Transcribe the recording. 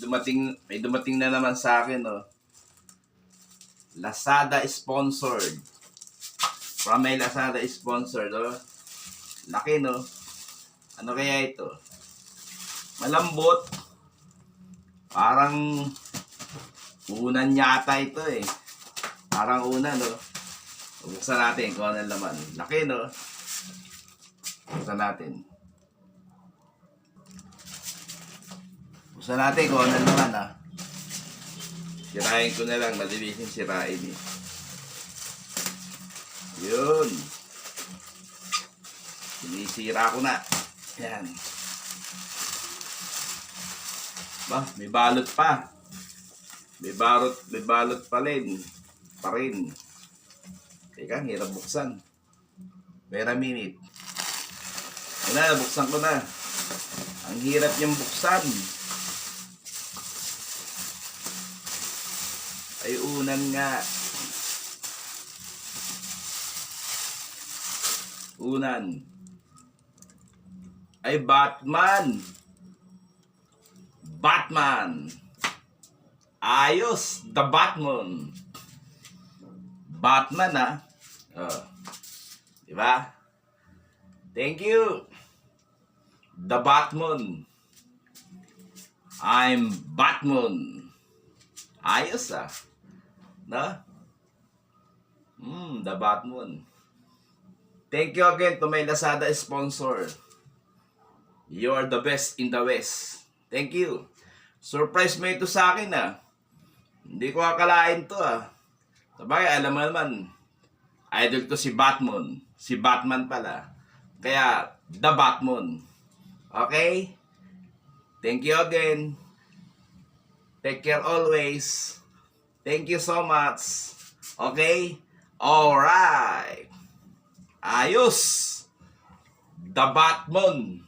may dumating na naman sa akin, oh. Lazada sponsored. From my Lazada sponsored, oh. Laki, no? Ano kaya ito? Malambot. Parang unan yata ito, eh. Parang unan, no? Buksan natin kung ano laman. Laki, no? Buksan natin. Buksan natin kung ano laman, ha? Sirain ko na lang. Malibisin sirain, eh. Yun. Sinisira ko na. Yan. Bah, may balot pa. May balot pa rin. Teka, hirap buksan. Wait a minute. Wala, buksan ko na. Ang hirap niyang buksan. Ay, unan nga. Unan. Ay, Batman. Batman. Ayos. The Batman. Batman, ha? Oh. Diba? Thank you. The Batman. I'm Batman. Ayos, ah. Na? The Batman. Thank you again to my Lazada sponsor. You're the best in the West. Thank you. Surprise mo ito sa akin, ah. Hindi ko akalain to, ah. Sabagay, alam mo naman, idol ko si Batman. Si Batman pala. Kaya, The Batman. Okay? Thank you again. Take care always. Thank you so much. Okay? Alright. Ayos. The Batman.